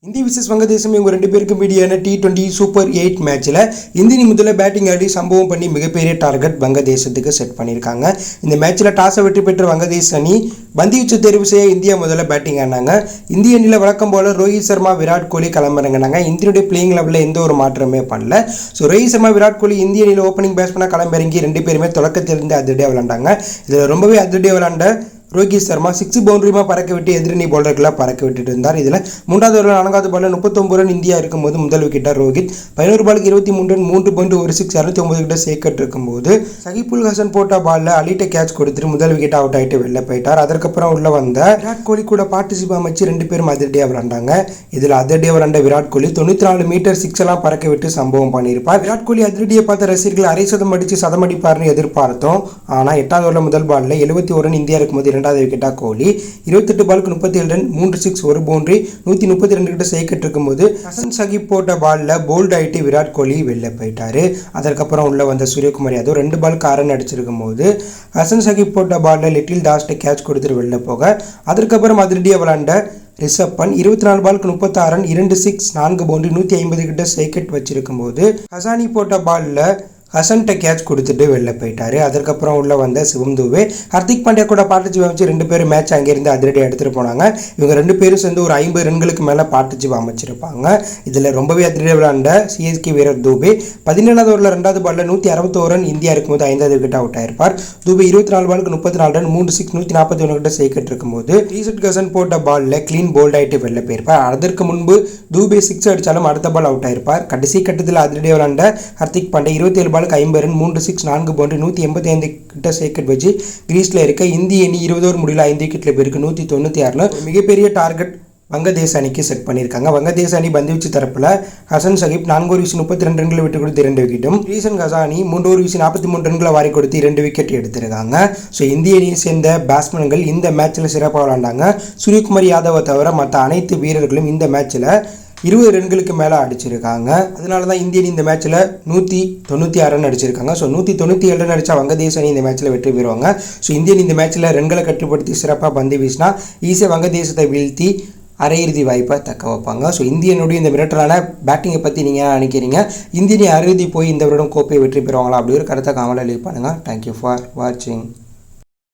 இந்திய விசஸ் வங்கதேசம் இவங்க ரெண்டு பேருக்கும் மீடியான T20 சூப்பர் 8 மேட்ச்சில் இந்திய முதல்ல பேட்டிங் ஆடி சம்பவம் பண்ணி மிகப்பெரிய டார்கெட் வங்கதேசத்துக்கு செட் பண்ணியிருக்காங்க. இந்த மேட்ச்சில் டாஸை வெற்றி பெற்ற வங்கதேச அணி பந்துவீச்சு தேர்வு செய்ய இந்தியா முதல்ல பேட்டிங் ஆனாங்க. இந்திய அணியில் வழக்கம் போல ரோஹித் சர்மா, விராட் கோலி களமிறங்கினாங்க. இந்தியனுடைய பிளேயிங் லெவலில் எந்த ஒரு மாற்றமே பண்ணல. ரோஹித் சர்மா, விராட் கோலி இந்திய அணியில் ஓப்பனிங் பேட்ஸ்மேனாக களமிறங்கி ரெண்டு பேருமே தொடக்கத்திலிருந்து அதிரடியாக விளையாண்டாங்க. இதில் ரொம்பவே அதிரடியாக விளையாண்ட ரோஹித் சர்மா 6 பவுண்டரியுமா பறக்க விட்டு எதிரணி பவுலர்களாக பறக்க விட்டுட்டு இருந்தார். இதில் 3வது ஓவரில் 4வது பாலில் 39 ரன் இந்தியா இருக்கும்போது முதல் விக்கெட்டாக ரோஹித் 11 பாலுக்கு 23 ரன் 3.16 69 கிட்ட சேர்க்கட்டு இருக்கும்போது சகிபுல் ஹசன் போட்ட பாலில் அலிட்ட கேட்ச் கொடுத்துட்டு முதல் விக்கெட் அவுட் ஆகிட்டு வெளில போயிட்டார். அதற்கப்புறம் உள்ள வந்த விராட் கோலி கூட பார்ட்டிசிப் அமைச்சு ரெண்டு பேரும் அதிரடியாக விளாண்டாங்க. இதில் அதிரடியாக விளாண்ட விராட் கோலி 94 மீட்டர் 6 எல்லாம் பறக்க விட்டு சம்பவம் பண்ணியிருப்பார். விராட் கோலி அதிரடியை பார்த்த ரசிகர்கள் அரை சதம் அடித்து சதம் அடிப்பார்னு எதிர்பார்த்தோம். ஆனால் 8வது ஓவரில் முதல் பாலில் 71 ரன் இந்தியா இருக்கும்போது 2வது விக்கெட்டாக கோலி 28 பாலுக்கு 37 ரன் 3 சிக்ஸ் 1 பவுண்டரி 132 கிட்ட சேர்க்கிட்டு இருக்கும்போது ஹசன் சகிப் போட்ட பாலில் போல்ட் ஆகிட்டு விராட் கோலி வெளில போயிட்டாரு. அதற்கப்புறம் உள்ள வந்த சூரியகுமார் யாதவ் 2 பாலுக்கு 6 ரன் அடிச்சிருக்கும் போது ஹசன் சகிப் போட்ட பாலில் லிட்டில் டாஸ்ட்டை கேட்ச் கொடுத்துட்டு வெளில போக அதற்கப்புறம் அதிரடியாக விளாண்ட ரிஷப் பண்ட் 24 பாலுக்கு 36 ரன் 2 சிக்ஸ் 4 பவுண்டரி 150 கிட்ட சேர்க்கெட் வச்சிருக்கும் போது ஹசானி போட்ட பாலில் ஹசன்ட்ட கேட்ச் கொடுத்துட்டு வெளில போயிட்டாரு. அதற்கப்புறம் உள்ள வந்த சிவம் துபே, ஹர்திக் பாண்டியா கூட பார்ட்டிசிப் அமைச்சு ரெண்டு பேரும் மேட்ச் அங்கேருந்து அதிரடியாக எடுத்துகிட்டு போனாங்க. இவங்க ரெண்டு பேரும் சேர்ந்து ஒரு 50 ரன்களுக்கு மேலே பார்ட்டிசிப் அமைச்சிருப்பாங்க. இதில் ரொம்பவே அதிரடியாக விளையாண்ட சிஎஸ்கே வீரர் துபே 17வது ஓவரில் 2வது பாலில் 161 ரன் இந்தியா இருக்கும்போது 5வது விக்கெட் அவுட் ஆயிருப்பார். துபே 24 பாலுக்கு 34 ரன் 3 சிக்ஸ் 141 கிட்ட சேர்க்கிட்டு இருக்கும்போது ரீசட் ஹசன் போட்ட பாலில் கிளீன் போல்ட் ஆகிட்டு வெளில போயிருப்பார். அதற்கு முன்பு துபே 6 அடித்தாலும் அடுத்த பால் அவுட் ஆயிருப்பார். கடைசி கட்டத்தில் அதிரடியாக விளையாண்ட ஹர்திக் பாண்டியா 27 பாலுக்கு 50 ரன் 3 சிக்ஸ் 4 பவுண்டரி 185 கிட்ட சேர்க்கெட் வச்சு கிரீஸ்ல இருக்க இந்திய அணி 20 ஓவர் முடியல 5 விக்கெட்ல போயிருக்கு 196 மிகப்பெரிய டார்கெட் வங்கதேச அணிக்கு செட் பண்ணியிருக்காங்க. வங்கதேச அணி பந்துவீச்சு தரப்பில் ஹசன் சகிப் 4 ஓவர் வீசி 32 ரன்களை விட்டு கொடுத்து 2 விக்கெட்டும், ரீசன் கசானி 3 ஓவர் வீசி 43 ரன்களை வாரி கொடுத்து 2 விக்கெட் எடுத்திருக்காங்க. இந்திய அணியை சேர்ந்த பேட்ஸ்மேன்கள் இந்த மேட்ச்சில் சிறப்பாக விளையாண்டாங்க. சூரியகுமார் யாதவை தவிர மற்ற அனைத்து வீரர்களும் இந்த மேட்ச்சில் 20 ரன்களுக்கு மேலே அடிச்சிருக்காங்க. அதனால தான் இந்திய அணி இந்த மேட்ச்சில் 196 ரன் அடிச்சிருக்காங்க. 197 ரன் அடித்தா வங்கதேச அணி இந்த மேட்ச்சில் வெற்றி பெறுவாங்க. இந்திய அணி இந்த மேட்ச்சில் ரன்களை கட்டுப்படுத்தி சிறப்பாக பந்து வீசினா ஈஸியாக வங்கதேசத்தை வீழ்த்தி அரையிறுதி வாய்ப்பை தக்க வைப்பாங்க. இந்தியனுடைய இந்த மிரட்டலான பேட்டிங்கை பற்றி நீங்கள் என்ன நினைக்கிறீங்க? இந்திய அணி அரையிறுதி போய் இந்த வருடம் கோப்பையை வெற்றி பெறுவாங்களா? அப்படி ஒரு கருத்தை காமெண்ட்ல லீவ் பண்ணுங்கள். தேங்க்யூ ஃபார் வாட்சிங்.